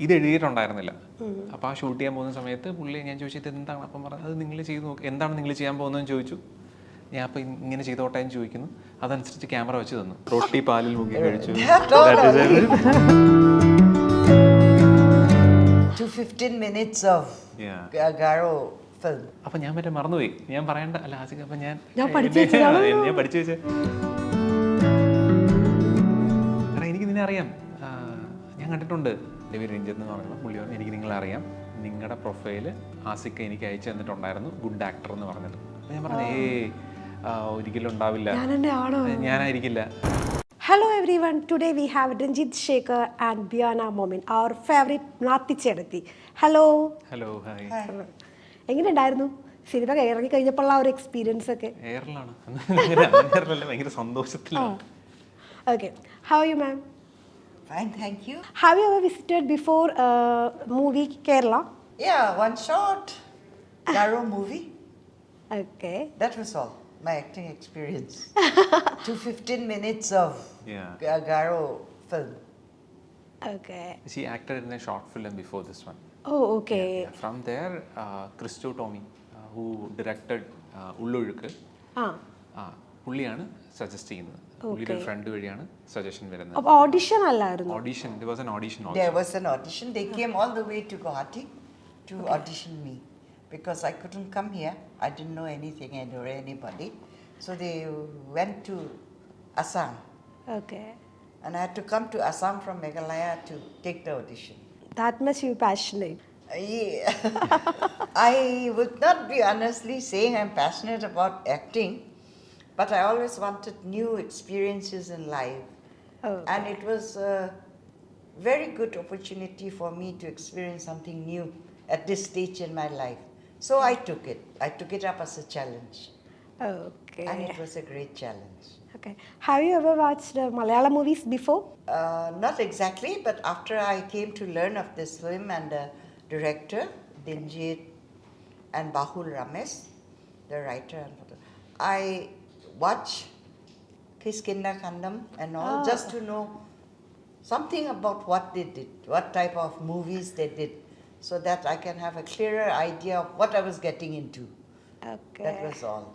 ഇത് എഴുതിയിട്ടുണ്ടായിരുന്നില്ല. അപ്പോൾ ആ ഷൂട്ട് ചെയ്യാൻ പോകുന്ന സമയത്ത് പുള്ളി ഞാൻ ചോദിച്ചത് എന്താണ്, അപ്പം പറഞ്ഞു അത് നിങ്ങൾ ചെയ്ത് നോക്ക്, എന്താണ് നിങ്ങൾ ചെയ്യാൻ പോകുന്നതെന്ന് ചോദിച്ചു. ഞാൻ അപ്പോൾ ഇങ്ങനെ ചെയ്തോട്ടെ എന്ന് ചോദിക്കുന്നു. അതനുസരിച്ച് ക്യാമറ വെച്ച് തന്നു. റൊട്ടി പാലിൽ മുങ്ങി കഴിച്ചു. 15 minutes of Garo film. അപ്പം ഞാൻ മറ്റേ മറന്നുപോയി, ഞാൻ പറയേണ്ട അല്ല ആസിക. അപ്പം ഞാൻ പഠിച്ചു വെച്ചേ. കാരണം എനിക്ക് നിന്നെ അറിയാം, ഞാൻ കണ്ടിട്ടുണ്ട്. എൻ്റെ പേര് രഞ്ജിത്ത് എന്ന് പറയുമ്പോൾ പുള്ളി പറഞ്ഞു എനിക്ക് നിങ്ങളെ അറിയാം, നിങ്ങളുടെ പ്രൊഫൈല് ആസിക്ക എനിക്ക് അയച്ചു തന്നിട്ടുണ്ടായിരുന്നു, ഗുഡ് ആക്ടർ എന്ന് പറഞ്ഞിട്ട്. അപ്പം ഞാൻ പറഞ്ഞു ഒരിക്കലും ഉണ്ടാവില്ല, ഞാനായിരിക്കില്ല. Hello everyone, today we have Ranjit Shekhar and Biana Momin, our favorite Nati Chedathi. Hello. Hello, hi. എങ്ങനെയുണ്ടായിരുന്നു സിനിമ ഇറങ്ങി കഴിഞ്ഞപ്പോഴുള്ള ഒരു എക്സ്പീരിയൻസ് ഒക്കെ? എയറിലാണ്, ഭയങ്കര സന്തോഷത്തിലാണ്. Okay, how are you ma'am? Fine, thank you. Have you ever visited before movie Kerala? Yeah, one short Garo movie. Okay. That was all. My acting experience. 15 minutes of Garo film. Okay. She acted in a short film before this one. Oh, okay. Yeah. From there, Christo Tommy, who directed Ullozhukku, പുള്ളിയാണ് suggest ചെയ്യുന്നത്. പുള്ളിയുടെ front വഴിയാണ് suggestion വരുന്നത്. അപ്പോൾ audition അല്ലായിരുന്നു? Audition, there was an audition also. There was an audition. They came all the way to Guwahati to audition me because I couldn't come here. I didn't know anything, I didn't know anybody. So they went to Assam. Okay. And I had to come to Assam from Meghalaya to take the audition. That much you passionate. I would not be honestly saying I'm passionate about acting, but I always wanted new experiences in life. Okay. And it was a very good opportunity for me to experience something new at this stage in my life. So I took it. I took it up as a challenge. Okay. And it was a great challenge. Okay. Have you ever watched Malayalam movies before? Not exactly, but after I came to learn of this film and the director, Dinjit and Bahul Ramesh, the writer, and I watched Kiskinda Kandam and all just to know something about what they did, what type of movies they did, so that I can have a clearer idea of what I was getting into. Okay. That was all.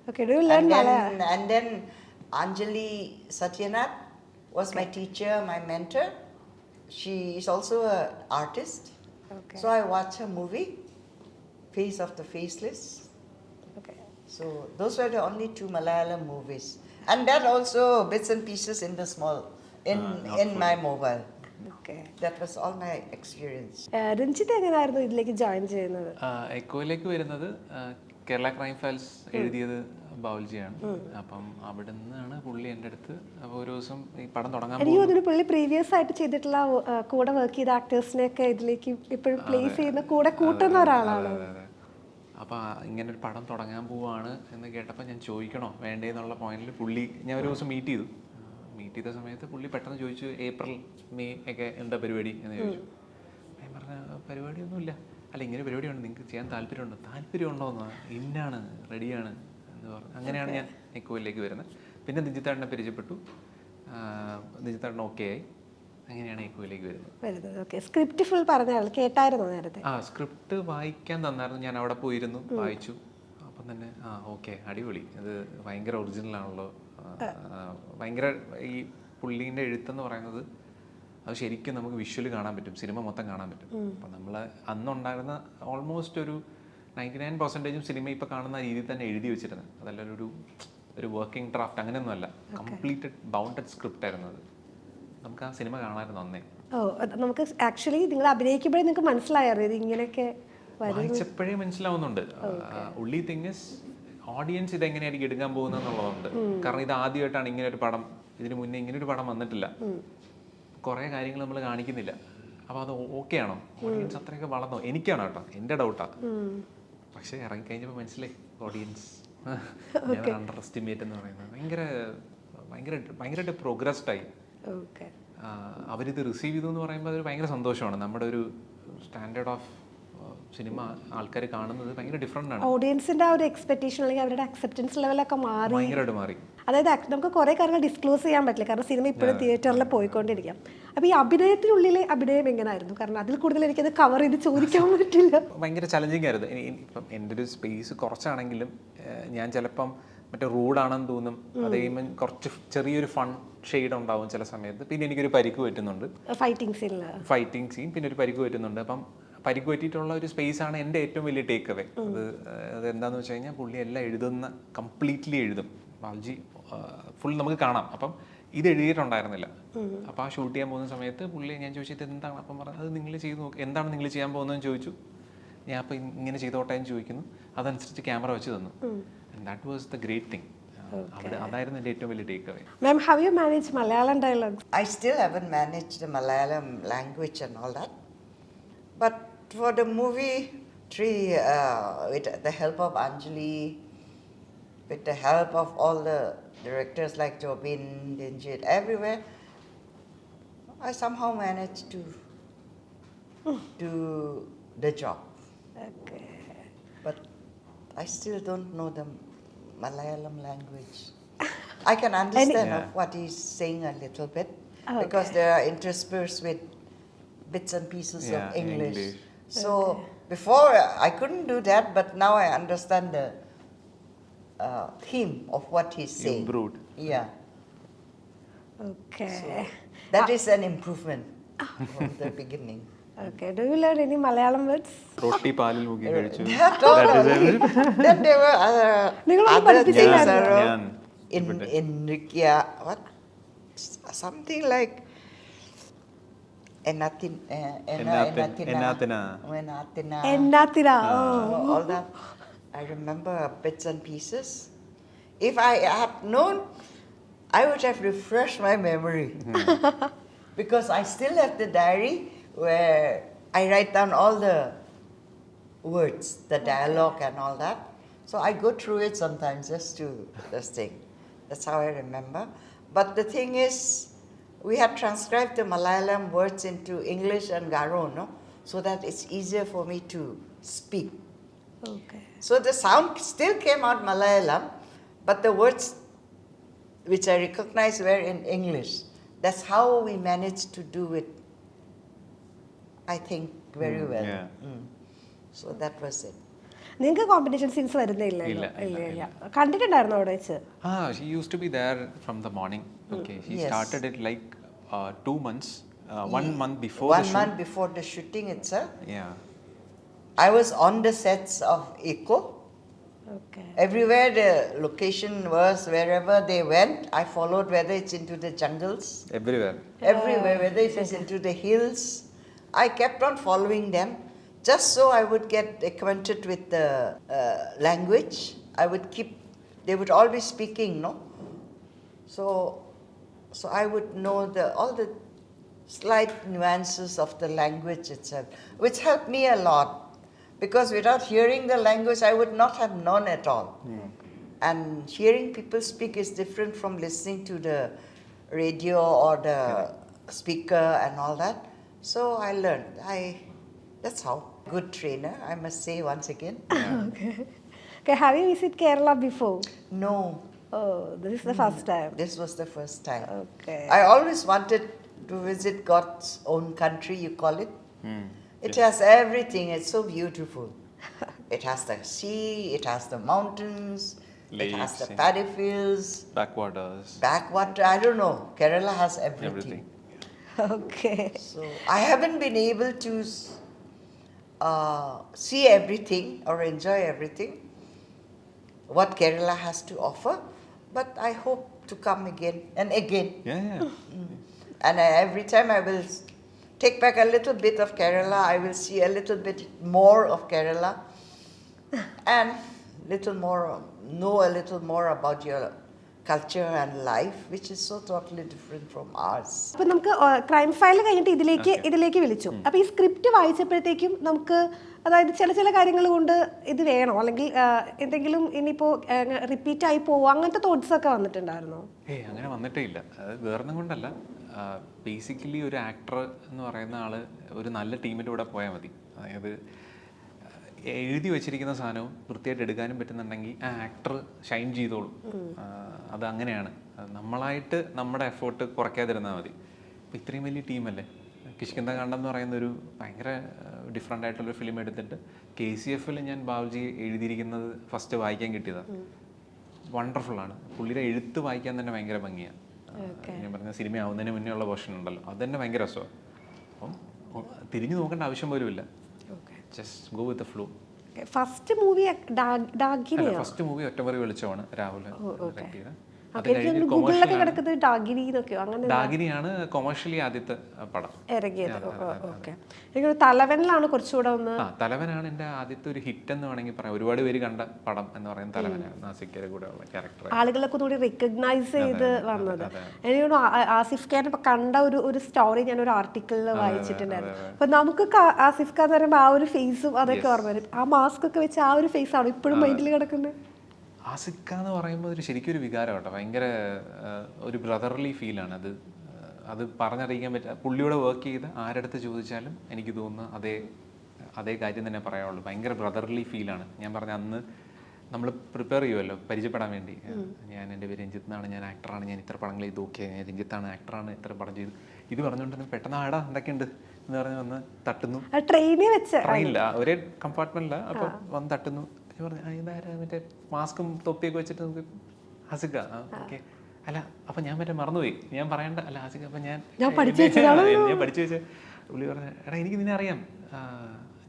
Okay, do you learn Malayalam? And then Anjali Satyanath was my teacher, my mentor. She is also an artist. Okay. So I watched her movie, Face of the Faceless. Okay. So those were the only two Malayalam movies. And that also bits and pieces in the small, in my mobile. Okay. That was all my experience. Ranjith എങ്ങനെയായിരുന്നു ഇതിലേക്ക് join ചെയ്യുന്നത്? എക്കോയിലേക്ക് വരുന്നത് Kerala crime files എഴുതിയത് ബൗൽജിയാണ്. അപ്പം അവിടെ നിന്നാണ് പുള്ളി എൻ്റെ അടുത്ത് അപ്പോൾ ഒരു ദിവസം ഈ പടം തുടങ്ങാൻ എനിക്ക് തോന്നുന്നു പുള്ളി പ്രീവിയസ് ആയിട്ട് ചെയ്തിട്ടുള്ള കൂടെ വർക്ക് ചെയ്ത ആക്ടേഴ്സിനെയൊക്കെ ഇതിലേക്ക് ഇപ്പോഴും പ്ലേസ് ചെയ്യുന്ന കൂടെ കൂട്ടുന്ന ഒരാളാണ്. അപ്പോൾ ഇങ്ങനെ ഒരു പടം തുടങ്ങാൻ പോവാണ് എന്ന് കേട്ടപ്പോൾ ഞാൻ ചോദിക്കണോ വേണ്ടേ എന്നുള്ള പോയിന്റിൽ പുള്ളി ഞാൻ ഒരു ദിവസം മീറ്റ് ചെയ്ത സമയത്ത് പുള്ളി പെട്ടെന്ന് ചോദിച്ചു ഏപ്രിൽ മെയ് ഒക്കെ എന്താ പരിപാടി എന്ന് ചോദിച്ചു. ഞാൻ പറഞ്ഞ പരിപാടിയൊന്നുമില്ല, അല്ല ഇങ്ങനെ പരിപാടിയുണ്ട്, നിങ്ങൾക്ക് ചെയ്യാൻ താല്പര്യമുണ്ടോ എന്ന്, ഇന്നാണ് റെഡിയാണ് എന്ന് പറഞ്ഞു. അങ്ങനെയാണ് ഞാൻ എക്കോയിലേക്ക് വരുന്നത്. പിന്നെ ദിജിത്താടിനെ പരിചയപ്പെട്ടു, ദിജിത്താടിന് ഓക്കെ ആയി, അങ്ങനെയാണ് എക്കോയിലേക്ക് വരുന്നത്. ഓക്കെ. സ്ക്രിപ്റ്റ് ഫുൾ പറഞ്ഞാൽ കേട്ടായിരുന്നു നേരത്തെ? സ്ക്രിപ്റ്റ് വായിക്കാൻ തന്നായിരുന്നു, ഞാൻ അവിടെ പോയിരുന്നു വായിച്ചു. അപ്പം തന്നെ ഓക്കെ അടിപൊളി, അത് ഭയങ്കര ഒറിജിനലാണല്ലോ, ഭയങ്കര ഈ പുള്ളീൻ്റെ എഴുത്തെന്ന് പറയുന്നത് അത് ശരിക്കും നമുക്ക് വിഷ്വല് കാണാൻ പറ്റും, സിനിമ മൊത്തം കാണാൻ പറ്റും. അപ്പം നമ്മൾ അന്നുണ്ടായിരുന്ന ഓൾമോസ്റ്റ് ഒരു 99% സിനിമ ഇപ്പോൾ കാണുന്ന രീതിയിൽ തന്നെ എഴുതി വെച്ചിരുന്നത്, അതല്ല ഒരു വർക്കിംഗ് ഡ്രാഫ്റ്റ് അങ്ങനെയൊന്നുമല്ല, കംപ്ലീറ്റഡ് ബൗണ്ടഡ് സ്ക്രിപ്റ്റ് ആയിരുന്നു അത്. നമുക്ക് ആ സിനിമ കാണാമായിരുന്നു അന്നേ. നമുക്ക് ആക്ച്വലി നിങ്ങൾ അഭിനയിക്കുമ്പോഴേ നിങ്ങൾക്ക് മനസ്സിലായിരുന്നു ഇത് ഇങ്ങനെയൊക്കെ വായിച്ചപ്പോഴേ മനസ്സിലാവുന്നുണ്ട്. ഉള്ളി തിങ്സ് ഓഡിയൻസ് ഇതെങ്ങനെയായിരിക്കും എടുക്കാൻ പോകുന്നതെന്നുള്ളതുണ്ട്. കാരണം ഇത് ആദ്യമായിട്ടാണ് ഇങ്ങനെ ഒരു പടം, ഇതിന് മുന്നേ ഇങ്ങനെ ഒരു പടം വന്നിട്ടില്ല, കുറേ കാര്യങ്ങൾ നമ്മൾ കാണിക്കുന്നില്ല. അപ്പോൾ അത് ഓക്കെ ആണോ, ഓഡിയൻസ് അത്രയൊക്കെ വളർന്നോ, എനിക്കാണ് കേട്ടോ, എൻ്റെ ഡൗട്ടാണ്. പക്ഷേ ഇറങ്ങിക്കഴിഞ്ഞപ്പോൾ മനസ്സിലായി ഓഡിയൻസ് അണ്ടർ എസ്റ്റിമേറ്റ് എന്ന് പറയുന്നത് ഭയങ്കരമായിട്ട് പ്രോഗ്രസ്ഡ് ആയി. അവരിത് റിസീവ് ചെയ്തു എന്ന് പറയുമ്പോൾ അതൊരു ഭയങ്കര സന്തോഷമാണ്. നമ്മുടെ ഒരു സ്റ്റാൻഡേർഡ് ഓഫ് സിനിമ ആൾക്കാർ കാണുന്നത് ഭയങ്കര ഡിഫറെൻ്റ് ആണ്. ഓഡിയൻസിന്റെ ആ ഒരു എക്സ്പെക്ടേഷൻ അല്ലെങ്കിൽ അവരുടെ അക്സെപ്റ്റൻസ് ലെവലൊക്കെ ഭയങ്കരമായിട്ട് മാറി. അതായത് നമുക്ക് കുറേ കാര്യങ്ങൾ ഡിസ്ക്ലോസ് ചെയ്യാൻ പറ്റില്ല, കാരണം സിനിമ ഇപ്പോഴും തിയേറ്ററിൽ പോയിക്കൊണ്ടിരിക്കാം. അപ്പോൾ ഈ അഭിനയത്തിനുള്ളിലെ അഭിനയം എങ്ങനെയായിരുന്നു? കാരണം അതിൽ കൂടുതൽ എനിക്കത് കവർ ചെയ്ത് ചോദിക്കാൻ പറ്റില്ല. ഭയങ്കര ചലഞ്ചിങ് ആയിരുന്നു. ഇപ്പം എൻ്റെ ഒരു സ്പേസ് കുറച്ചാണെങ്കിലും ഞാൻ ചിലപ്പം മറ്റേ റൂഡാണെന്ന് തോന്നും. അത് കഴിയുമ്പോൾ കുറച്ച് ചെറിയൊരു ഫൺ ഷെയ്ഡ് ഉണ്ടാവും ചില സമയത്ത്. പിന്നെ എനിക്കൊരു പരിക്ക് പറ്റുന്നുണ്ട്, ഫൈറ്റിംഗ് സീൻ, പിന്നെ ഒരു പരിക്ക് പറ്റുന്നുണ്ട്. അപ്പം പരിക്ക് പറ്റിയിട്ടുള്ള ഒരു സ്പേസാണ് എൻ്റെ ഏറ്റവും വലിയ ടേക്ക് അവേ. അത് എന്താണെന്ന് വെച്ച് കഴിഞ്ഞാൽ പുള്ളി എല്ലാം കംപ്ലീറ്റ്ലി എഴുതും. ബാൽജി ഫുൾ നമുക്ക് കാണാം. അപ്പം ഇത് എഴുതിയിട്ടുണ്ടായിരുന്നില്ല. അപ്പോൾ ആ ഷൂട്ട് ചെയ്യാൻ പോകുന്ന സമയത്ത് പുള്ളി ഞാൻ ചോദിച്ചു ഇത് എന്താണ്, അപ്പം പറഞ്ഞു അത് നിങ്ങൾ ചെയ്ത് നോക്ക്, എന്താണ് നിങ്ങൾ ചെയ്യാൻ പോകുന്നതെന്ന് ചോദിച്ചു. ഞാൻ അപ്പോൾ ഇങ്ങനെ ചെയ്തോട്ടെ എന്ന് ചോദിക്കുന്നു. അതനുസരിച്ച് ക്യാമറ വെച്ച് തന്നു. And that was the great thing. അതായിരുന്നു എൻ്റെ ഏറ്റവും വലിയ take away. Ma'am, how you manage Malayalam dialogues? I still haven't managed the Malayalam language and all that. But for the movie Tree, with the help of Anjali, with the help of all the directors like Jobin, Dinjit, everywhere, I somehow managed to do the job. Okay. But I still don't know the Malayalam language. I can understand of what he's saying a little bit because there are interspersed with bits and pieces of English. So before I couldn't do that, but now I understand the theme of what he's saying. Improved. Yeah. Okay. So that is an improvement from the beginning. Okay. Do you learn any Malayalam words? റൊട്ടി പാലിൽ മുക്കി കഴിച്ചു. That all only. Then there were other things around in Nrikya. What? Something like Ennathina. All that. I remember bits and pieces. If I had known, I would have refreshed my memory. Because I still have the diary where I write down all the words, the dialogue and all that. So I go through it sometimes just to just think. That's how I remember. But the thing is, we have transcribed the Malayalam words into English and Garo, no? So that it's easier for me to speak. Okay. So the sound still came out Malayalam, but the words which I recognized were in English. That's how we managed to do it, I think, very well. So that was it. നിങ്ങൾക്ക് competition scenes വരുന്നില്ല? ഇല്ല. കണ്ടിട്ടുണ്ടായിരുന്നു അവിടെ വെച്ച്? She used to be there from the morning. Okay, she started it like 2 months, 1 month before. 1 month before the shooting itself. Yeah. I was on the sets of Eco. Okay. Everywhere the location was, wherever they went, I followed, whether it's into the jungles, Everywhere. everywhere, whether it is into the hills. I kept on following them just so I would get acquainted with the language. I would keep, they would all be speaking, no? So I would know all the slight nuances of the language itself, which helped me a lot. Because without hearing the language, I would not have known at all. And hearing people speak is different from listening to the radio or the speaker and all that. So I learned. That's how. Good trainer, I must say once again. Okay. Have you visited Kerala before? No, Oh, this is the first time. this was the first time. Okay. I always wanted to visit God's own country, you call it. It has everything, it's so beautiful. It has the sea, it has the mountains, it has the Lakes, paddy fields, Backwaters. backwater, I don't know. Kerala has everything. Everything. Okay. So I haven't been able to see everything or enjoy everything what Kerala has to offer, but I hope to come again and again. Yeah. And every time I will take back a little bit of Kerala, I will see a little bit more of Kerala and know a little more about your culture and life, which is so totally different from ours. അപ്പോൾ നമുക്ക് crime file കഴിഞ്ഞിട്ട് ഇതിലേക്ക് വിളിച്ചു. അപ്പോൾ ഈ script വായിച്ചപ്പോഴത്തേക്കും നമുക്ക് അതായത് ചില കാര്യങ്ങൾ കൊണ്ട് ഇത് വേണോ, അല്ലെങ്കിൽ എന്തെങ്കിലും ഇനിയിപ്പോൾ റിപ്പീറ്റ് ആയി പോവോ, അങ്ങനത്തെ തോട്ട്സ് ഒക്കെ വന്നിട്ടുണ്ടായിരുന്നോ? അങ്ങനെ വന്നിട്ടേ ഇല്ല. അത് വേറൊന്നും കൊണ്ടല്ല. ബേസിക്കലി ഒരു ആക്ടർ എന്ന് പറയുന്ന ആള് ഒരു നല്ല ടീമിൻ്റെ കൂടെ പോയാൽ മതി. അതായത് എഴുതി വെച്ചിരിക്കുന്ന സാധനവും വൃത്തിയായിട്ട് എടുക്കാനും പറ്റുന്നുണ്ടെങ്കിൽ ആ ആക്ടർ ഷൈൻ ചെയ്തോളും. അത് അങ്ങനെയാണ്. നമ്മളായിട്ട് നമ്മുടെ എഫേർട്ട് കുറയ്ക്കാതിരുന്നാൽ മതി. അപ്പോൾ ഇത്രയും വലിയ ടീമല്ലേ, കിഷ്കിന്ദ കാണ്ഡം എന്ന് പറയുന്ന ഒരു ഭയങ്കര ഡിഫറെൻ്റ് ആയിട്ടുള്ളൊരു ഫിലിം എടുത്തിട്ട് KCF-ൽ ഞാൻ ബാബുജി എഴുതിയിരിക്കുന്നത് ഫസ്റ്റ് വായിക്കാൻ കിട്ടിയതാണ്. വണ്ടർഫുള്ളാണ്. പുള്ളിയുടെ എഴുത്ത് വായിക്കാൻ തന്നെ ഭയങ്കര ഭംഗിയാണ്. ഞാൻ പറഞ്ഞ സിനിമ ആവുന്നതിന് മുന്നേ ഉള്ള പോർഷൻ ഉണ്ടല്ലോ, അത് തന്നെ ഭയങ്കര രസമാണ്. അപ്പം തിരിഞ്ഞു നോക്കേണ്ട ആവശ്യം പോലും ഇല്ല, just go with the flow. First movie ഡാഗിനിയാണ്. ഫസ്റ്റ് മൂവി ഒറ്റമുറി വെളിച്ചമാണ്, രാഹുൽ ഡയറക്ട് ചെയ്ത. ഗൂഗിളിലൊക്കെ കിടക്കുന്നത് ഡാഗിനി എന്നൊക്കെയോ അങ്ങനെ ഡാഗിനിയാണ് കൊമേഴ്ഷ്യലി ആദ്യത്തെ പടം ഇറങ്ങിയത്. ഓക്കെ, എനിക്ക് തലവനിലാണ് കുറച്ചുകൂടെ ഒന്ന്. തലവനാണ് എൻ്റെ ആദ്യത്തെ ഒരു ഹിറ്റ് എന്ന് വേണമെങ്കിൽ പറയാം. ഒരുപാട് പേര് കണ്ട പടം എന്ന് പറയുന്നത് തലവനാണ്. നാസിക്കിന്റെ കൂടെ ഉള്ള ക്യാരക്ടർ ആളുകളൊക്കെ കൂടി റിക്കഗ്നൈസ് ചെയ്ത് വന്നത്. എനിക്ക് ആസിഫ് ഖാൻ കണ്ട ഒരു സ്റ്റോറി ഞാൻ ഒരു ആർട്ടിക്കിളിൽ വായിച്ചിട്ടുണ്ടായിരുന്നു. അപ്പൊ നമുക്ക് ആസിഫ് ഖാൻ എന്ന് പറയുമ്പോൾ ആ ഒരു ഫേസും അതൊക്കെ ഓർമ്മ വരും. ആ മാസ്ക് ഒക്കെ വെച്ച് ആ ഒരു ഫേസ് ആണ് ഇപ്പോഴും മൈൻഡിൽ കിടക്കുന്നത്. ആസിക്ക എന്ന് പറയുമ്പോൾ ഒരു ശരിക്കും ഒരു വികാരം കേട്ടോ, ഭയങ്കര ഒരു ബ്രദർലി ഫീലാണ് അത്. അത് പറഞ്ഞറിയിക്കാൻ പറ്റുക. പുള്ളിയോടെ വർക്ക് ചെയ്ത് ആരടുത്ത് ചോദിച്ചാലും എനിക്ക് തോന്നുന്നു അതേ കാര്യം തന്നെ പറയാനുള്ളൂ. ഭയങ്കര ബ്രദർലി ഫീലാണ്. ഞാൻ പറഞ്ഞ അന്ന് നമ്മൾ പ്രിപ്പയർ ചെയ്യുമല്ലോ പരിചയപ്പെടാൻ വേണ്ടി. ഞാൻ എൻ്റെ പേര് രഞ്ജിത്ത് എന്നാണ്, ഞാൻ ആക്ടറാണ്, ഞാൻ ഇത്ര പടങ്ങൾ ചെയ്ത് നോക്കിയത്, ഞാൻ രഞ്ജിത്താണ്, ആക്ടറാണ്, ഇത്ര പടം ചെയ്തു. ഇത് പറഞ്ഞുകൊണ്ട് പെട്ടെന്ന് ആടാ എന്തൊക്കെയുണ്ട് എന്ന് പറഞ്ഞ് വന്ന് തട്ടുന്നു. ട്രെയിനില്ല, ഒരേ കമ്പാർട്ട്മെന്റില്ല. അപ്പം വന്ന് തട്ടുന്നു. പറഞ്ഞു മറ്റേ മാസ്കും തൊപ്പിയൊക്കെ വെച്ചിട്ട് നമുക്ക് ആസിക്ക. ഓക്കെ, അല്ല അപ്പം ഞാൻ മറ്റേ മറന്നുപോയി, ഞാൻ പറയണ്ട. അല്ല ആസിക്ക, അപ്പം ഞാൻ പഠിച്ചു വെച്ച പുള്ളി പറഞ്ഞു, എടാ എനിക്ക് നിന്നെ അറിയാം,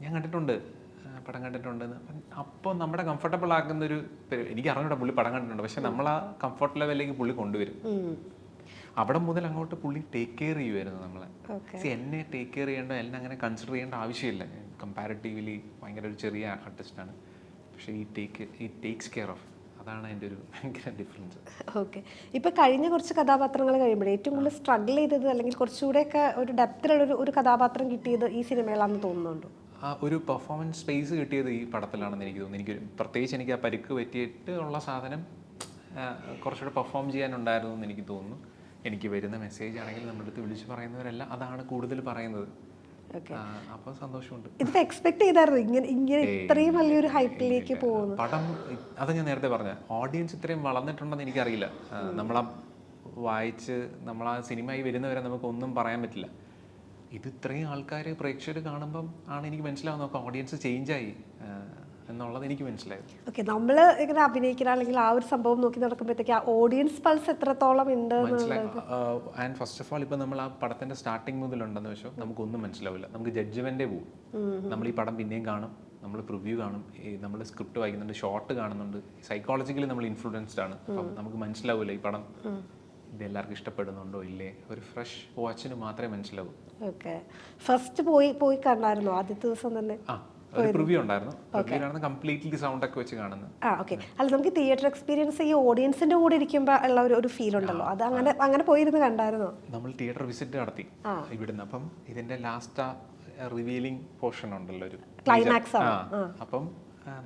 ഞാൻ കണ്ടിട്ടുണ്ട്, പടം കണ്ടിട്ടുണ്ടെന്ന്. അപ്പോൾ നമ്മുടെ കംഫർട്ടബിൾ ആക്കുന്ന ഒരു എനിക്ക് അറിഞ്ഞൂടാ പുള്ളി പടം കണ്ടിട്ടുണ്ട്, പക്ഷെ നമ്മൾ ആ കംഫർട്ട് ലെവലിലേക്ക് പുള്ളി കൊണ്ടുവരും. അവിടെ മുതൽ അങ്ങോട്ട് പുള്ളി ടേക്ക് കെയർ ചെയ്യുമായിരുന്നു നമ്മളെ. എന്നെ ടേക്ക് കെയർ ചെയ്യേണ്ട, എന്നെ അങ്ങനെ കൺസിഡർ ചെയ്യേണ്ട ആവശ്യമില്ല. കമ്പാരിറ്റീവ്ലി ഭയങ്കര ഒരു ചെറിയ ആർട്ടിസ്റ്റാണ്, പക്ഷേ ഈ ടേക്സ് കെയർ ഓഫ്. അതാണ് അതിൻ്റെ ഒരു ഭയങ്കര ഡിഫറൻസ്. ഓക്കെ, ഇപ്പോൾ കഴിഞ്ഞ കുറച്ച് കഥാപാത്രങ്ങൾ കഴിയുമ്പോൾ ഏറ്റവും കൂടുതൽ സ്ട്രഗിൾ ചെയ്തത് അല്ലെങ്കിൽ കുറച്ചുകൂടെയൊക്കെ ഒരു ഡെപ്തിലുള്ള ഒരു കഥാപാത്രം കിട്ടിയത് ഈ സിനിമയിലാണെന്ന് തോന്നുന്നുണ്ടോ? ആ ഒരു പെർഫോമൻസ് സ്പേസ് കിട്ടിയത് ഈ പടത്തിലാണെന്ന് എനിക്ക് തോന്നുന്നു. പ്രത്യേകിച്ച് എനിക്ക് ആ പരിക്ക് പറ്റിയിട്ട് ഉള്ള സാധനം കുറച്ചുകൂടെ പെർഫോം ചെയ്യാനുണ്ടായിരുന്നു എന്ന് എനിക്ക് തോന്നുന്നു. എനിക്ക് വരുന്ന മെസ്സേജ് ആണെങ്കിൽ നമ്മുടെ അടുത്ത് വിളിച്ച് പറയുന്നവരെല്ലാം അതാണ് കൂടുതൽ പറയുന്നത്. അപ്പോൾ സന്തോഷമുണ്ട്. ഇതിപ്പോ എക്സ്പെക്ട് ചെയ്തായിരുന്നു ഇങ്ങനെ ഇത്രയും വലിയൊരു ഹൈറ്റിലേക്ക് പോകുന്നു പടം? അത് ഞാൻ നേരത്തെ പറഞ്ഞ ഓഡിയൻസ് ഇത്രയും വളർന്നിട്ടുണ്ടെന്ന് എനിക്കറിയില്ല. നമ്മളാ വായിച്ച് നമ്മളാ സിനിമയായി വരുന്നവരെ നമുക്കൊന്നും പറയാൻ പറ്റില്ല. ഇത് ഇത്രയും ആൾക്കാർ പ്രേക്ഷകർ കാണുമ്പം ആണ് എനിക്ക് മനസ്സിലാവുന്നത് ഓഡിയൻസ് ചേഞ്ചായി എന്നുള്ളത് എനിക്ക് മനസ്സിലായത്. ഓക്കെ, നമ്മൾ ഇങ്ങനെ അഭിനയിക്കുന്ന അല്ലെങ്കിൽ ആ ഒരു സംഭവം നോക്കി നടക്കുമ്പോഴത്തേക്ക് ആ ഓഡിയൻസ് പൾസ് എത്രത്തോളം ഉണ്ട് മനസ്സിലായി. ആൻഡ് ഫസ്റ്റ് ഓഫ് ഓൾ ഇപ്പം നമ്മൾ ആ പടത്തിന്റെ സ്റ്റാർട്ടിങ് മുതലുണ്ടെന്ന് വെച്ചാൽ നമുക്കൊന്നും മനസ്സിലാവില്ല. നമുക്ക് ജഡ്ജ്മെന്റേ പോകും. നമ്മൾ ഈ പടം പിന്നെയും കാണും, നമ്മൾ പ്രിവ്യൂ കാണും, നമ്മൾ സ്ക്രിപ്റ്റ് വായിക്കുന്നുണ്ട്, ഷോർട്ട് കാണുന്നുണ്ട്. സൈക്കോളജിക്കലി നമ്മൾ ഇൻഫ്ലുവൻസ്ഡ് ആണ്. അപ്പം നമുക്ക് മനസ്സിലാവില്ല ഈ പടം ഇത് എല്ലാവർക്കും ഇഷ്ടപ്പെടുന്നുണ്ടോ ഇല്ലേ. ഒരു ഫ്രഷ് വാച്ചിന് മാത്രമേ മനസ്സിലാവൂ. ഓക്കെ, ഫസ്റ്റ് പോയി കണ്ടായിരുന്നു ആദ്യത്തെ ദിവസം തന്നെ? പ്രിവ്യൂ ഉണ്ടായിരുന്നു. പ്രിവ്യൂലാണ് കംപ്ലീറ്റ്ലി സൗണ്ട് ഒക്കെ വെച്ച് കാണുന്നത്. ഓക്കെ, അല്ല നമുക്ക് തിയേറ്റർ എക്സ്പീരിയൻസ് ഈ ഓഡിയൻസിന്റെ കൂടെ ഇരിക്കുമ്പോൾ ഉള്ള ഒരു ഫീൽ ഉണ്ടല്ലോ, അത് അങ്ങനെ പോയിരുന്ന് കണ്ടായിരുന്നോ? നമ്മൾ തിയേറ്റർ വിസിറ്റ് നടത്തി ഇവിടുന്ന്. അപ്പം ഇതിന്റെ ലാസ്റ്റ് റിവീലിംഗ് പോർഷൻ ഉണ്ടല്ലോ, ഒരു ക്ലൈമാക്സ്. അപ്പം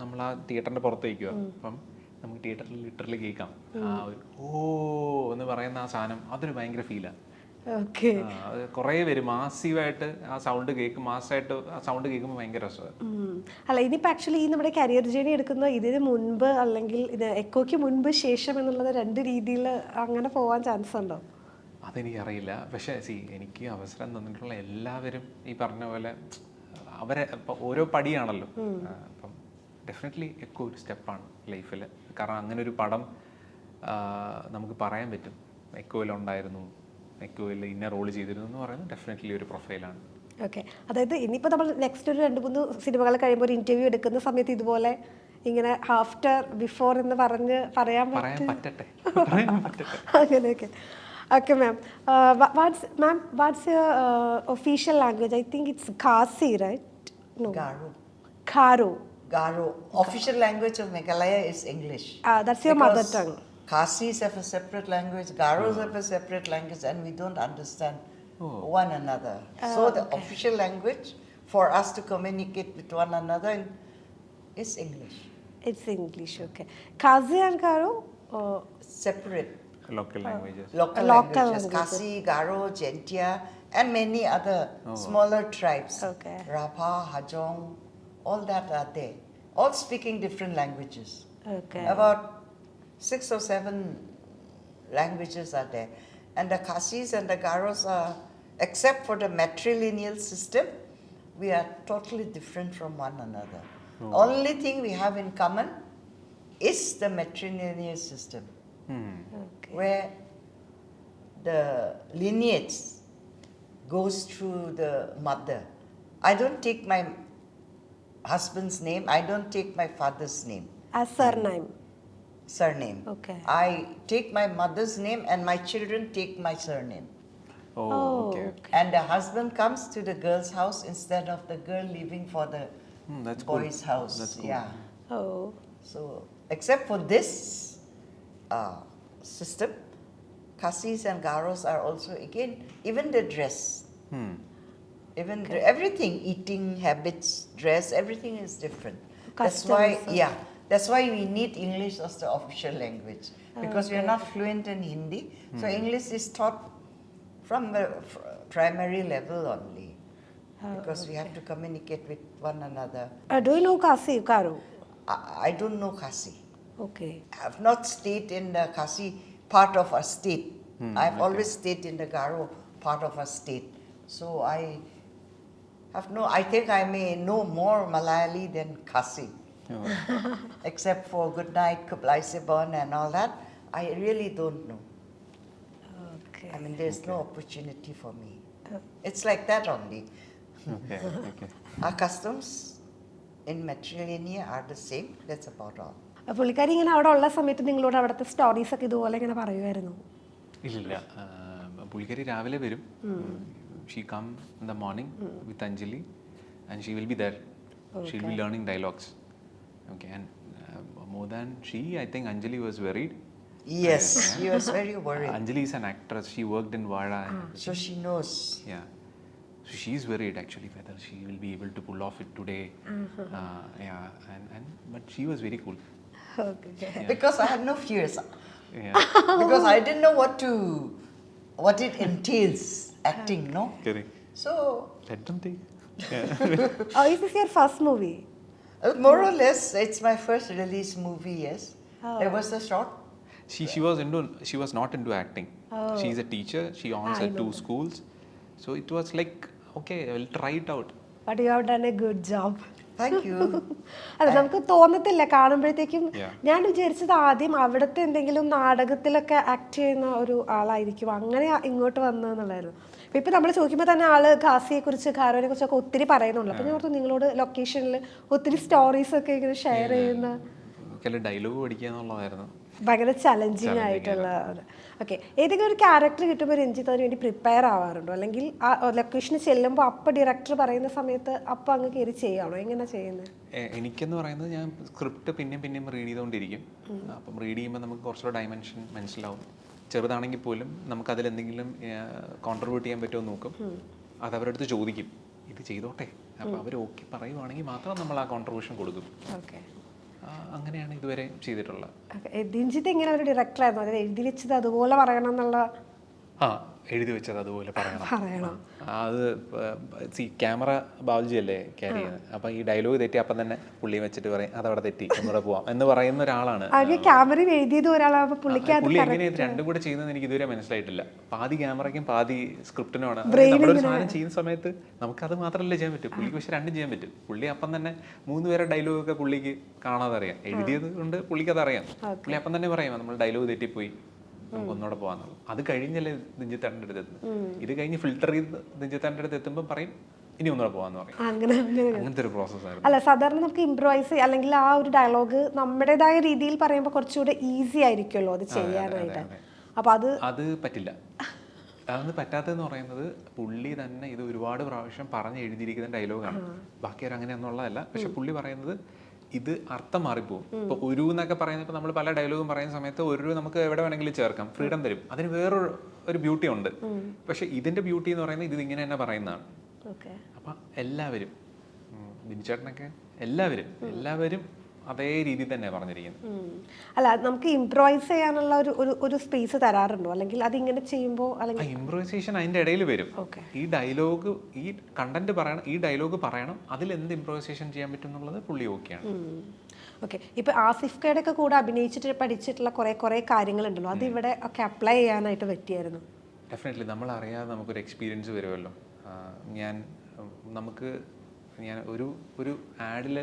നമ്മൾ ആ തിയേറ്ററിന്റെ പുറത്ത് വയ്ക്കുക. അപ്പം നമുക്ക് തിയേറ്ററിൽ ലിറ്ററലി കേൾക്കാം ആ ഒരു ഓ എന്ന് പറയുന്ന ആ സാധനം. അതൊരു ഭയങ്കര ഫീലാണ്. കുറേ പേര് മാസീവായിട്ട് ആ സൗണ്ട് കേൾക്കും, മാസമായിട്ട് ആ സൗണ്ട് കേൾക്കുമ്പോൾ ഭയങ്കര രസമാണ്. അല്ല, ഇനിയിപ്പോൾ ആക്ച്വലി ഈ നമ്മുടെ കരിയർ ജേണി എടുക്കുന്ന ഇതിന് മുൻപ് അല്ലെങ്കിൽ ഇത് എക്കോയ്ക്ക് മുൻപ് ശേഷം എന്നുള്ളത് രണ്ട് രീതിയിൽ അങ്ങനെ പോകാൻ ചാൻസ് ഉണ്ടോ? അതെനിക്കറിയില്ല. പക്ഷേ എനിക്ക് അവസരം തന്നിട്ടുള്ള എല്ലാവരും ഈ പറഞ്ഞ പോലെ അവരെ ഓരോ പടിയാണല്ലോ. അപ്പം ഡെഫിനറ്റ്ലി എക്കോ ഒരു സ്റ്റെപ്പാണ് ലൈഫിൽ. കാരണം അങ്ങനെ ഒരു പടം നമുക്ക് പറയാൻ പറ്റും, എക്കോയിലുണ്ടായിരുന്നു, എക്കോയിൽ ഇന്ന റോൾ ചെയ്തിരുന്നു എന്ന് പറയുന്നത് ഡെഫിനറ്റ്ലി ഒരു പ്രൊഫൈലാണ്. ഓക്കെ, അതായത് ഇനിയിപ്പോൾ നമ്മൾ നെക്സ്റ്റ് ഒരു 2-3 സിനിമകൾ കഴിയുമ്പോൾ ഒരു ഇൻ്റർവ്യൂ എടുക്കുന്ന സമയത്ത് ഇതുപോലെ ഇങ്ങനെ ആഫ്റ്റർ ബിഫോർ എന്ന് പറയാൻ പറ്റട്ടെ. അങ്ങനെയൊക്കെ. Okay ma'am, what's your official language? I think it's Khasi, right? No, Garo. Official language of Meghalaya is English. That's your mother tongue. Khasis have a separate language, Garos have a separate language, and we don't understand one another. So the official language for us to communicate with one another is English. It's English, okay. Khazi and Garo? Separate. Local languages. Local languages. Khasi, Garo, Jentia, and many other smaller tribes. Okay. Rapha, Hajong, all that are there. All speaking different languages. Okay. About 6 or 7 languages are there. And the Khasis and the Garos are except for the matrilineal system, we are totally different from one another. Only thing we have in common is the matrilineal system, Okay. where the lineage goes through the mother. I don't take my husband's name, I don't take my father's name, As surname. surname. Okay. I take my mother's name and my children take my surname. Oh Oh, okay okay. And the husband comes to the girl's house instead of the girl leaving for the that's cool. boy's house. That's cool. Yeah. Oh. So, except for this system, Khasis and Garos are also again, even the dress, even everything, eating habits, dress, everything is different. That's why, Customs, yeah, that's why we need English as the official language, because we are not fluent in Hindi. So English is taught from the primary level only, because we have to communicate with one another. Do you know Kasi, Karo? I don't know Khasi. Okay. I have not stayed in the Khasi part of our state. I have always stayed in the Garo part of our state. So I have I think I may know more Malayali than Khasi. Except for Goodnight, Kublai Sibon and all that, I really don't know. Okay. I mean, there's no opportunity for me. It's like that only. Okay okay Our customs in matrilineal are the same. That's about all. പുള്ളിക്കാരി ഇങ്ങനെ അവിടെ ഉള്ള സമയത്ത് നിങ്ങളോട് അവിടുത്തെ stories ഒക്കെ ഇതുപോലെ ഇങ്ങനെ പറയുമായിരുന്നു. ഇല്ലില്ല പുള്ളിക്കാരി രാവിലെ വരും she come in the morning with Anjali and she will be there she will be learning dialogues okay and more than she I think Anjali was worried Yes, he was very worried. Anjali is an actress. She worked in Vada. So she knows. Yeah. So she's worried actually whether she will be able to pull off it today. Yeah. And but she was very cool. Okay. Because I had no fears. Yeah. Because I didn't know what it entails, acting, no? Correct. So, Let them take. Oh, is this your first movie? more or less, it's my first release movie, yes. Oh. There was a short. She was not into acting. Oh. She's a teacher. She owns I her know 2 that. schools. So it was like, okay, I will try it out. But you have done a good job. Thank you. അല്ല നമുക്ക് തോന്നത്തില്ല കാണുമ്പോഴത്തേക്കും. Yeah. ഞാൻ വിചാരിച്ചത് ആദ്യം അവിടുത്തെ എന്തെങ്കിലും നാടകത്തിലൊക്കെ act ചെയ്യുന്ന ഒരു ആളായിരിക്കും, അങ്ങനെ ഇങ്ങോട്ട് വന്നതെന്നുള്ളായിരുന്നു. ഇപ്പൊ നമ്മൾ ചോദിക്കുമ്പോൾ തന്നെ ആള് ഖാസിയെ കുറിച്ച് ഖാരോനെ കുറിച്ചൊക്കെ ഒത്തിരി പറയുന്നുള്ളൂ. അപ്പൊ ഞാൻ ഓർത്തു നിങ്ങളോട് ലൊക്കേഷനിൽ ഒത്തിരി സ്റ്റോറീസ് ഒക്കെ ഇങ്ങനെ ഷെയർ ചെയ്യുന്ന ഡയലോഗ് പഠിക്കുക എന്നുള്ളതായിരുന്നു ഭയങ്കര ചലഞ്ചിങ് ആയിട്ടുള്ള. ഓക്കെ, ഏതെങ്കിലും ഒരു ക്യാരക്ടർ കിട്ടുമ്പോൾ രഞ്ജിത്ത് അതിന് വേണ്ടി പ്രിപ്പയർ ആവാറുണ്ടോ, അല്ലെങ്കിൽ ആ ലൊക്കേഷന് ചെല്ലുമ്പോൾ അപ്പം ഡയറക്ടർ പറയുന്ന സമയത്ത് അപ്പം അങ്ങ് കയറി ചെയ്യാണോ, എങ്ങനെ ചെയ്യുന്നത്? എനിക്കെന്ന് പറയുന്നത് ഞാൻ സ്ക്രിപ്റ്റ് പിന്നെയും റീഡ് ചെയ്തുകൊണ്ടിരിക്കും. അപ്പം റീഡ് ചെയ്യുമ്പോൾ നമുക്ക് കുറച്ചുകൂടെ ഡയമെൻഷൻ മനസ്സിലാവും. ചെറുതാണെങ്കിൽ പോലും നമുക്കതിൽ എന്തെങ്കിലും കോൺട്രിബ്യൂട്ട് ചെയ്യാൻ പറ്റുമോ നോക്കും. അത് അവരുടെ അടുത്ത് ചോദിക്കും, ഇത് ചെയ്തോട്ടെ. അപ്പോൾ അവർ ഓക്കെ പറയുവാണെങ്കിൽ മാത്രം നമ്മൾ ആ കോൺട്രിബ്യൂഷൻ കൊടുക്കും. ഓക്കെ, അങ്ങനെയാണ് ഇതുവരെ ചെയ്തിട്ടുള്ളത്. രഞ്ജിത്ത് എങ്ങനെ ഒരു ഡയറക്ടറായിരുന്നു, അതായത് എഴുതി വെച്ചത് അതുപോലെ പറയണം എന്നുള്ള? എഴുതി വെച്ചത് അതുപോലെ പറയണം. അത് ക്യാമറ ബാബുജി അല്ലേ ക്യാരി ചെയ്യുന്നത്. അപ്പം ഈ ഡയലോഗ് തെറ്റി അപ്പം തന്നെ പുള്ളി വെച്ചിട്ട് പറയും അതവിടെ തെറ്റി ഒന്നുകൂടെ പോവാം എന്ന് പറയുന്ന ഒരാളാണ്. ക്യാമറ എഴുതിയത് ഒരാളാണ്. പുള്ളി എങ്ങനെ ഇത് രണ്ടും കൂടെ ചെയ്യുന്നത് എനിക്ക് ഇതുവരെ മനസ്സിലായിട്ടില്ല. പാതി ക്യാമറയ്ക്കും പാതി സ്ക്രിപ്റ്റിനുമാണ്. നമ്മളൊരു സാധനം ചെയ്യുന്ന സമയത്ത് നമുക്കത് മാത്രമല്ലേ ചെയ്യാൻ പറ്റും, പുള്ളിക്ക് പക്ഷെ രണ്ടും ചെയ്യാൻ പറ്റും. പുള്ളി അപ്പം തന്നെ 3 പേരെ ഡയലോഗൊക്കെ പുള്ളിക്ക് കാണാതെ അറിയാം. എഴുതിയത് കൊണ്ട് പുള്ളിക്ക് അത് അറിയാം. പുള്ളി അപ്പം തന്നെ പറയാം നമ്മൾ ഡയലോഗ് തെറ്റിപ്പോയി, നമുക്ക് ഒന്നുകൂടെ പോകാന്നുള്ളത്. അത് കഴിഞ്ഞല്ലേ ദിഞ്ചിത്താൻ്റെ അടുത്ത് എത്തുന്നത്. ഇത് കഴിഞ്ഞ് ഫിൽട്ടർ ചെയ്ത് ദിഞ്ചിത്താൻ്റെ അടുത്ത് എത്തുമ്പോൾ പറയും ഇനി ഒന്നുകൂടെ പോകാന്ന് പറയും. അങ്ങനത്തെ ഒരു പ്രോസസ്സായിരുന്നു. അല്ല, സാധാരണ നമുക്ക് ഇംപ്രൂവൈസ് അല്ലെങ്കിൽ ആ ഒരു ഡയലോഗ് നമ്മുടേതായ രീതിയിൽ പറയുമ്പോൾ കുറച്ചുകൂടെ ഈസി ആയിരിക്കുമല്ലോ അത് ചെയ്യാനായിട്ട്. അപ്പൊ അത് പറ്റില്ല. അതൊന്ന് പറ്റാത്തതെന്ന് പറയുന്നത് പുള്ളി തന്നെ ഇത് ഒരുപാട് പ്രാവശ്യം പറഞ്ഞ് എഴുതിയിരിക്കുന്ന ഡയലോഗാണ്. ബാക്കിയാരും അങ്ങനെയൊന്നുള്ളതല്ല. പക്ഷെ പുള്ളി പറയുന്നത് ഇത് അർത്ഥം മാറിപ്പോവും. ഇപ്പൊ ഒരു എന്നൊക്കെ പറയുന്നത് നമ്മൾ പല ഡയലോഗും പറയുന്ന സമയത്ത് ഒരു നമുക്ക് എവിടെ വേണമെങ്കിലും ചേർക്കാം, ഫ്രീഡം തരും. അതിന് വേറൊരു ബ്യൂട്ടി ഉണ്ട്. പക്ഷെ ഇതിന്റെ ബ്യൂട്ടി എന്ന് പറയുന്നത് ഇത് ഇങ്ങനെ തന്നെ പറയുന്നതാണ്. അപ്പൊ എല്ലാവരും ബിനിച്ചേട്ടനൊക്കെ എല്ലാവരും അതേ രീതിയിൽ തന്നെ പറഞ്ഞിരിക്കുന്നത്. അല്ല, നമുക്ക് ഇംപ്രൂവൈസ് ചെയ്യാനുള്ള ഒരു സ്പേസ് തരാറുണ്ടോ, അല്ലെങ്കിൽ അതിങ്ങനെ ചെയ്യുമ്പോൾ? അല്ലെങ്കിൽ ഇംപ്രൂവൈസേഷൻ അതിന്റെ ഇടയിൽ വരും. ഈ ഡയലോഗ് ഈ കണ്ടന്റ് പറയണം, ഈ ഡയലോഗ് പറയണം, അതിൽ എന്ത് ഇംപ്രൂവൈസേഷൻ ചെയ്യാൻ പറ്റും എന്നുള്ളത് പുള്ളി ഓക്കെയാണ്. ഓക്കെ, ഇപ്പൊ ആസിഫ് ഖയുടെ ഒക്കെ കൂടെ അഭിനയിച്ചിട്ട് പഠിച്ചിട്ടുള്ള കുറെ കാര്യങ്ങളുണ്ടല്ലോ, അത് ഇവിടെ ഒക്കെ അപ്ലൈ ചെയ്യാനായിട്ട് പറ്റിയായിരുന്നു? ഡെഫിനറ്റ്ലി നമ്മളറിയാതെ നമുക്കൊരു എക്സ്പീരിയൻസ് വരുമല്ലോ. ഞാൻ ഒരു ആഡിൽ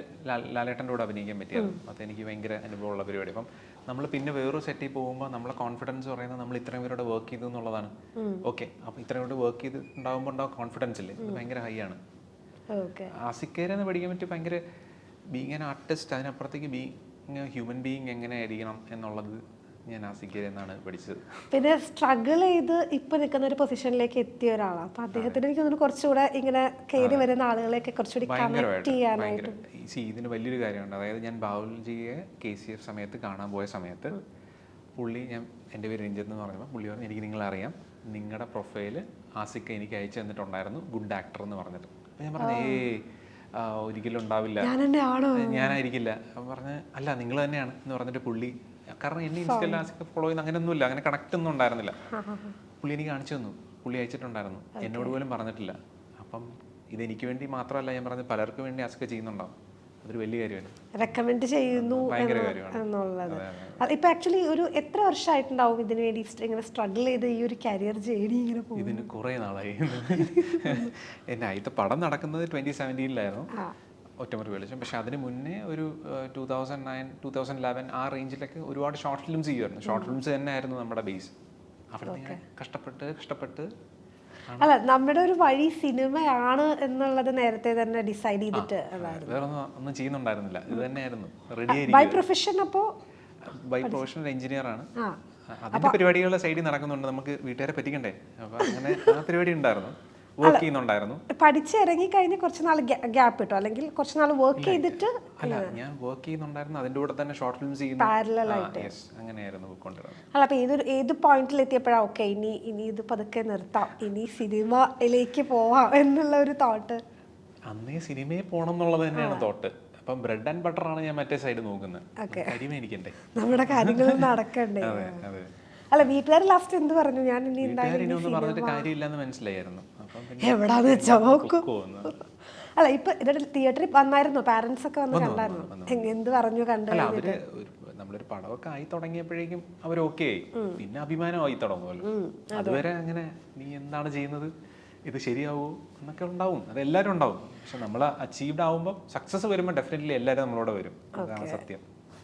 ലാലേട്ടൻ്റെ കൂടെ അഭിനയിക്കാൻ പറ്റിയായിരുന്നു. അതെനിക്ക് ഭയങ്കര അനുഭവമുള്ള പരിപാടി. അപ്പം നമ്മൾ പിന്നെ വേറൊരു സെറ്റിൽ പോകുമ്പോൾ നമ്മളെ കോൺഫിഡൻസ് പറയുന്നത് നമ്മൾ ഇത്രയും പേരോട് വർക്ക് ചെയ്തു എന്നുള്ളതാണ്. ഓക്കെ, അപ്പോൾ ഇത്രയും പേരോട് വർക്ക് ചെയ്ത് ഉണ്ടാകുമ്പോൾ കോൺഫിഡൻസ് ഇല്ലേ, അത് ഭയങ്കര ഹൈ ആണ്. ആസിക്കേരെന്ന് പഠിക്കാൻ പറ്റി ഭയങ്കര ബീങ് ആൻ ആർട്ടിസ്റ്റ്, അതിനപ്പുറത്തേക്ക് ബീങ് ഹ്യൂമൻ ബീങ് എങ്ങനെ ആയിരിക്കണം എന്നുള്ളത് ഞാൻ ആസിക്കേരെ എന്നാണ് പഠിച്ചത്. പിന്നെ സ്ട്രഗിൾ ചെയ്ത് ഇപ്പൊ നിൽക്കുന്ന ഒരു പൊസിഷനിലേക്ക് എത്തിയ ഒരാളാണ്. അപ്പൊ അദ്ദേഹത്തിന് എനിക്ക് തോന്നുന്നു കുറച്ചുകൂടെ ഇങ്ങനെ കയറി വരുന്ന ആളുകളെയൊക്കെ കുറച്ചുകൂടി കണക്ട് ചെയ്യാനായിട്ട് ഇതിന് വലിയൊരു കാര്യമുണ്ട്. അതായത് ഞാൻ ബാഹുൽജിയെ KCF സമയത്ത് കാണാൻ പോയ സമയത്ത് പുള്ളി, ഞാൻ എൻ്റെ പേര് രഞ്ജിത്ത് എന്ന് പറഞ്ഞപ്പോൾ പുള്ളി പറഞ്ഞു എനിക്ക് നിങ്ങളെ അറിയാം, നിങ്ങളുടെ പ്രൊഫൈല് ആസിക്ക എനിക്ക് അയച്ചു തന്നിട്ടുണ്ടായിരുന്നു, ഗുഡ് ആക്ടർ എന്ന് പറഞ്ഞിട്ട്. അപ്പോൾ ഞാൻ പറഞ്ഞു ഒരിക്കലും ഉണ്ടാവില്ല, ഞാനായിരിക്കില്ല. അപ്പം പറഞ്ഞ് അല്ല നിങ്ങൾ തന്നെയാണ് എന്ന് പറഞ്ഞിട്ട് പുള്ളി, കാരണം എന്നെ ഇൻസ്റ്റയിൽ ആസിക്ക ഫോളോ ചെയ്യുന്ന അങ്ങനെയൊന്നുമില്ല, അങ്ങനെ കണക്ട് ഒന്നും ഉണ്ടായിരുന്നില്ല. പുള്ളി എനിക്ക് കാണിച്ചു തന്നു, പുള്ളി അയച്ചിട്ടുണ്ടായിരുന്നു, എന്നോട് പോലും പറഞ്ഞിട്ടില്ല. അപ്പം ഇതെനിക്ക് വേണ്ടി മാത്രമല്ല, ഞാൻ പറഞ്ഞത് പലർക്കും വേണ്ടി ആസിക്ക ചെയ്യുന്നുണ്ടാവും. അതൊരു വലിയ കാര്യമാണ്, റെക്കമെൻഡ് ചെയ്യുന്നു എന്നുള്ളത്. ഇപ്പൊ ആക്ച്വലി ഒരു എത്ര വർഷമായിട്ടുണ്ടാവും ഇതിന് വേണ്ടി ഇങ്ങനെ സ്ട്രഗിൾ ചെയ്ത് ഈ ഒരു കരിയർ ജേർണി ഇങ്ങനെ പോകും? ഇതിന് കുറേ നാളായി. എന്നെ ആദ്യത്തെ പടം നടക്കുന്നത് 2017-ലായിരുന്നു, ഒറ്റമുറി വെളിച്ചം. പക്ഷെ അതിന് മുന്നേ ഒരു 2009, 2011 ആ റേഞ്ചിലൊക്കെ ഒരുപാട് ഷോർട്ട് ഫിലിംസ് ചെയ്യുമായിരുന്നു. ഷോർട്ട് ഫിലിംസ് തന്നെ ആയിരുന്നു നമ്മുടെ ബേസ്. അവിടെ കഷ്ടപ്പെട്ട് അല്ല, നമ്മുടെ ഒരു വഴി സിനിമയാണ് എന്നുള്ളത് നേരത്തെ തന്നെ ഡിസൈഡ് ചെയ്തിട്ട് വേറെ ഒന്നും ചെയ്യുന്നുണ്ടായിരുന്നില്ല, ഇത് തന്നെയായിരുന്നു റെഡി ആയിരിക്കും. ബൈ പ്രൊഫഷൻ പ്രൊഫഷണൽ എഞ്ചിനീയർ ആണ്. അതിന്റെ പരിപാടികളുടെ സൈഡിൽ നടക്കുന്നുണ്ട്, നമുക്ക് വീട്ടുകാരെ പറ്റിക്കണ്ടേ, അപ്പൊ അങ്ങനെ ആ പരിപാടി ഉണ്ടായിരുന്നു, വർക്ക് ചെയ്യുന്നുണ്ടായിരുന്നു. പഠിച്ചിറങ്ങി കഴിഞ്ഞ് കുറച്ച് നാൾ ഗ്യാപ്പ് കിട്ടും, അല്ലെങ്കിൽ കുറച്ച് നാൾ വർക്ക് ചെയ്തിട്ട്? അല്ല, ഞാൻ വർക്ക് ചെയ്യുന്നുണ്ടായിരുന്നു, അതിന്റെ കൂടെ തന്നെ ഷോർട്ട് ഫിലിംസ് ചെയ്യുന്നു, അങ്ങനെയായിരുന്നു കൊണ്ടുവരുന്നത്. അല്ല, അപ്പൊ ഏത് പോയിന്റിൽ എത്തിയപ്പോഴാണ് ഓക്കെ ഇനി ഇത് പതുക്കെ നിർത്താം, ഇനി സിനിമയിലേക്ക് പോവാം എന്നുള്ള ഒരു തോട്ട്? അന്നേ സിനിമയിൽ പോകണം എന്നുള്ളത് തന്നെയാണ് തോട്ട്. അപ്പം ബ്രെഡ് ആൻഡ് ബട്ടർ ആണ് ഞാൻ മറ്റേ സൈഡ് നോക്കുന്നത്, കരിമ എനിക്കുണ്ടേ, നമ്മുടെ കാര്യങ്ങൾ നടക്കണ്ടേ. അല്ല, വീട്ടുകാർ ലാസ്റ്റ് എന്ത് പറഞ്ഞു? ഞാൻ ഇനി എന്തായാലും പറഞ്ഞിട്ട് കാര്യമില്ലെന്ന് മനസ്സിലായിരുന്നു. എവിടാന്ന് വെച്ചാ നോക്കൂ. അല്ല, ഇപ്പൊ തിയേറ്ററിൽ വന്നായിരുന്നു, പാരന്റ്സ് ഒക്കെ വന്ന് കണ്ടായിരുന്നു, എന്ത് പറഞ്ഞു കണ്ടു? നമ്മളൊരു പടമൊക്കെ ആയി തുടങ്ങിയപ്പോഴേക്കും അവർ ഓക്കെ ആയി, പിന്നെ അഭിമാനമായി തുടങ്ങുമല്ലോ. അതുവരെ അങ്ങനെ നീ എന്താണ് ചെയ്യുന്നത്, ഇത് ശരിയാവോ എന്നൊക്കെ ഉണ്ടാവും, അതെല്ലാവരും ഉണ്ടാവും. പക്ഷെ നമ്മൾ അച്ചീവ്ഡ് ആവുമ്പോൾ, സക്സസ് വരുമ്പോൾ ഡെഫിനറ്റ്ലി എല്ലാവരും നമ്മളോട് വരും, അതാണ് സത്യം.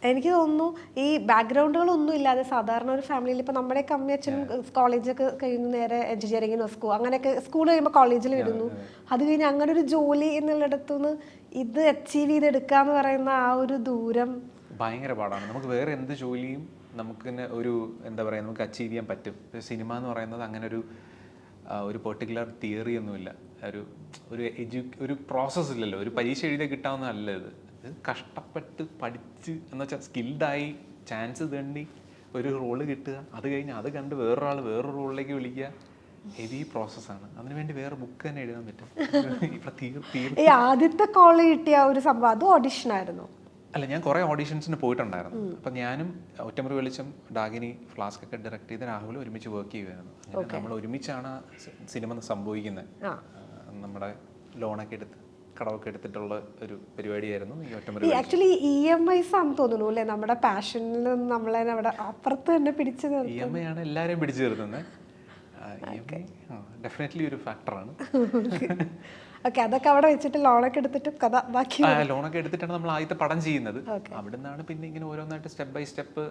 എനിക്ക് തോന്നുന്നു ഈ ബാക്ക്ഗ്രൗണ്ടുകളൊന്നും ഇല്ലാതെ സാധാരണ ഒരു ഫാമിലിയിൽ ഇപ്പോൾ നമ്മുടെയൊക്കെ അമ്മയും അച്ഛനും കോളേജൊക്കെ കഴിഞ്ഞ് നേരെ എഞ്ചിനീയറിങ്ങിനോ അങ്ങനെയൊക്കെ സ്കൂൾ കഴിയുമ്പോൾ കോളേജിൽ വിടുന്നു, അത് കഴിഞ്ഞ് അങ്ങനെ ഒരു ജോലി എന്നുള്ളിടത്തുനിന്ന് ഇത് അച്ചീവ് ചെയ്തെടുക്കുക എന്ന് പറയുന്ന ആ ഒരു ദൂരം ഭയങ്കര പാടാണ്. നമുക്ക് വേറെ എന്ത് ജോലിയും നമുക്ക് ഒരു എന്താ പറയുക, നമുക്ക് അച്ചീവ് ചെയ്യാൻ പറ്റും. സിനിമ എന്ന് പറയുന്നത് അങ്ങനെ ഒരു പെർട്ടിക്കുലർ തിയറി ഒന്നുമില്ല, ഒരു പ്രോസസ്സ് ഇല്ലല്ലോ, ഒരു പരീക്ഷ എഴുതിയാൽ കിട്ടാവുന്നതല്ല ഇത്. ഇത് കഷ്ടപ്പെട്ട് പഠിച്ച് എന്ന് വെച്ചാൽ സ്കിൽഡായി ചാൻസ് തേണ്ടി ഒരു റോള് കിട്ടുക, അത് കഴിഞ്ഞ് അത് കണ്ട് വേറൊരാൾ വേറൊരു റോളിലേക്ക് വിളിക്കുക, ഹെവി പ്രോസസ്സാണ്. അതിനുവേണ്ടി വേറെ ബുക്ക് തന്നെ എഴുതാൻ പറ്റും. ഈ ആദ്യത്തെ കോള് കിട്ടിയ ഒരു സംഭവം അത് ഓഡിഷൻ ആയിരുന്നു? അല്ല, ഞാൻ കുറേ ഓഡീഷൻസിന് പോയിട്ടുണ്ടായിരുന്നു. അപ്പം ഞാനും ഒറ്റമുറി വെളിച്ചം, ഡാഗിനി, ഫ്ലാസ്ക് ഒക്കെ ഡയറക്റ്റ് ചെയ്ത് രാഹുൽ ഒരുമിച്ച് വർക്ക് ചെയ്യുമായിരുന്നു. അങ്ങനെ നമ്മൾ ഒരുമിച്ചാണ് സിനിമ സംഭവിക്കുന്നത്. നമ്മുടെ ലോണൊക്കെ എടുത്ത് കടമൊക്കെ എടുത്തിട്ടുള്ള ഒരു പരിപാടിയായിരുന്നു ഈ ഒറ്റമുറി. ആക്ച്വലി EMIs ആണെന്ന് തോന്നുന്നു അല്ലേ നമ്മുടെ പാഷനിൽ നമ്മളെ അവിടെ അപ്പുറത്ത് തന്നെ പിടിച്ചു നിർത്തുന്നത്. EMI ആണ് എല്ലാവരെയും പിടിച്ചു നിർത്തുന്നത്. ഡെഫിനറ്റ്ലി ഒരു ഫാക്ടറാണ്. ഓക്കെ, അതൊക്കെ അവിടെ വെച്ചിട്ട് ലോണൊക്കെ എടുത്തിട്ട് കഥ ബാക്കി ലോണൊക്കെ എടുത്തിട്ടാണ് നമ്മൾ ആദ്യത്തെ പടം ചെയ്യുന്നത്. അവിടെ നിന്നാണ് പിന്നെ ഇങ്ങനെ ഓരോന്നായിട്ട് സ്റ്റെപ്പ് ബൈ സ്റ്റെപ്പ്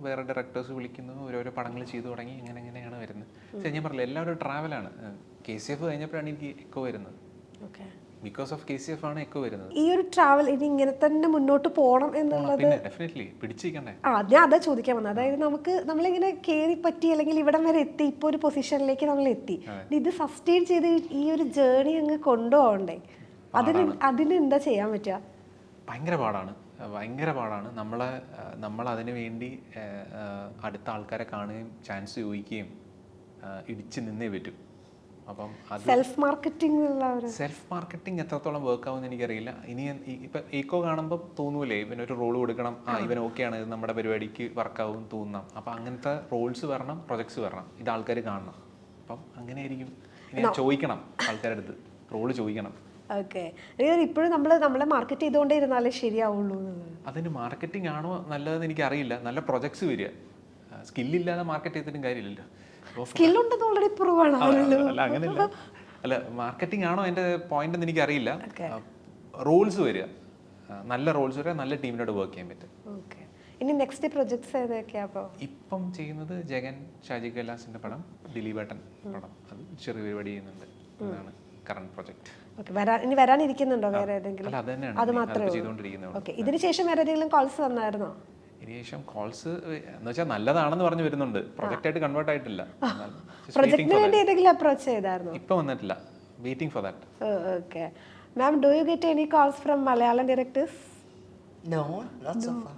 വേറെ ഡയറക്ടേഴ്സ് വിളിക്കുന്നു, ഓരോരോ പടങ്ങൾ ചെയ്തു തുടങ്ങി, എങ്ങനെയാണ് വരുന്നത്. പക്ഷേ ഞാൻ പറഞ്ഞില്ല, എല്ലാവരും ട്രാവലാണ്. KCF കഴിഞ്ഞപ്പോഴാണ് എനിക്ക് എക്കോ വരുന്നത്. ബിക്കോസ് ഓഫ് KCF ആണ് എക്കോ വരുന്നത്. ഈ ഒരു ട്രാവൽ ഇനി ഇങ്ങനെ തന്നെ മുന്നോട്ട് പോകണം എന്നുള്ളത് ഡെഫിനറ്റ്ലി പിടിച്ചിരിക്കണ്ടേ. ഞാൻ അതാ ചോദിക്കാൻ വന്നത്. അതായത് നമ്മളിങ്ങനെ കയറി പറ്റി, അല്ലെങ്കിൽ ഇവിടം വരെ എത്തി, ഇപ്പോൾ ഒരു പൊസിഷനിലേക്ക് നമ്മൾ എത്തി, ഇത് സസ്റ്റെയിൻ ചെയ്ത് ഈ ഒരു ജേർണി അങ്ങ് കൊണ്ടുപോകണ്ടേ, അതിന് എന്താ ചെയ്യാൻ പറ്റുക? ഭയങ്കര പാടാണ്. നമ്മൾ അതിനു വേണ്ടി അടുത്ത ആൾക്കാരെ കാണുകയും ചാൻസ് ചോദിക്കുകയും ഇടിച്ച് നിന്നേ പറ്റും. അപ്പം സെൽഫ് മാർക്കറ്റിംഗ് എത്രത്തോളം വർക്ക് ആവുമെന്ന് എനിക്കറിയില്ല. ഇനി ഇപ്പം ഈക്കോ കാണുമ്പോൾ തോന്നൂലേ ഇവനൊരു റോൾ കൊടുക്കണം, ഇവൻ ഓക്കെയാണ്, ഇത് നമ്മുടെ പരിപാടിക്ക് വർക്കാവും തോന്നാം. അപ്പം അങ്ങനത്തെ റോൾസ് വരണം, പ്രൊജക്ട്സ് വരണം, ഇത് ആൾക്കാർ കാണണം. അപ്പം അങ്ങനെ ആയിരിക്കും. ഇനി ചോദിക്കണം, ആൾക്കാരുടെ അടുത്ത് റോള് ചോദിക്കണം. ഓക്കെ, ഇപ്പോഴും നമ്മളെ മാർക്കറ്റ് ചെയ്തുകൊണ്ടേ ഇരുന്നാലേ ശരിയാവുള്ളൂ. അതിന് മാർക്കറ്റിംഗ് ആണോ നല്ലതെന്ന് എനിക്കറിയില്ല. നല്ല പ്രൊജക്ട്സ് വരിക, സ്കില്ലില്ലാതെ മാർക്കറ്റ് ചെയ്തിട്ടും കാര്യമില്ലല്ലോ. സ്കില്ലുണ്ടെന്ന് ഓൾറെഡി പ്രൂവ് ആണ്. അല്ല അങ്ങനെയല്ല, അല്ല മാർക്കറ്റിംഗ് ആണോ എൻ്റെ പോയിന്റ് എന്ന് എനിക്കറിയില്ല. റോൾസ് വരിക, നല്ല റോൾസ് വരിക, നല്ല ടീമിനോട് വർക്ക് ചെയ്യാൻ പറ്റും. ഓക്കെ. ഇനി നെക്സ്റ്റ് പ്രൊജക്ട്സ് ഏതൊക്കെയാ അപ്പോൾ? ഇപ്പം ചെയ്യുന്നത് ജഗൻ, ഷാജി കൈലാസിന്റെ പടം, ദിലീപേട്ടൻ പടം, അത് ചെറിയ പരിപാടി ചെയ്യുന്നുണ്ട്. അതാണ് കറണ്ട് പ്രൊജക്ട്. ഓക്കെ. ഇനി വരാനിരിക്കുന്നുണ്ടോ വേറെ ഏതെങ്കിലും? അല്ല, അത് തന്നെയാണ് അത് മാത്രമേ ചെയ്തുകൊണ്ടിരിക്കുന്നത്. ഓക്കെ. ഇതിന് ശേഷം വേറെ ഏതെങ്കിലും കോൾസ് വന്നായിരുന്നോ? ഇതിനുശേഷം കോൾസ് എന്ന് വെച്ചാൽ നല്ലതാണെന്ന് പറഞ്ഞു വരുന്നുണ്ട്. പ്രൊജക്റ്റ് ആയിട്ട് കൺവേർട്ട് ആയിട്ടില്ല. പ്രൊജക്ടിന് വേണ്ടി ഏതെങ്കിലും അപ്രോച്ച് ചെയ്തായിരുന്നോ? ഇപ്പൊ വന്നിട്ടില്ല, waiting for that. Okay. Ma'am, do you get any calls from Malayalam directors? No, not so far.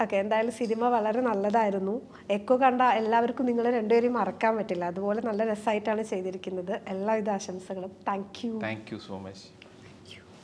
Okay. എന്തായാലും സിനിമ വളരെ നല്ലതായിരുന്നു. എക്കോ കണ്ട എല്ലാവർക്കും നിങ്ങൾ രണ്ടുപേരും മറക്കാൻ പറ്റില്ല. അതുപോലെ നല്ല രസമായിട്ടാണ് ചെയ്തിരിക്കുന്നത്. എല്ലാവിധ ആശംസകളും. Thank you so much.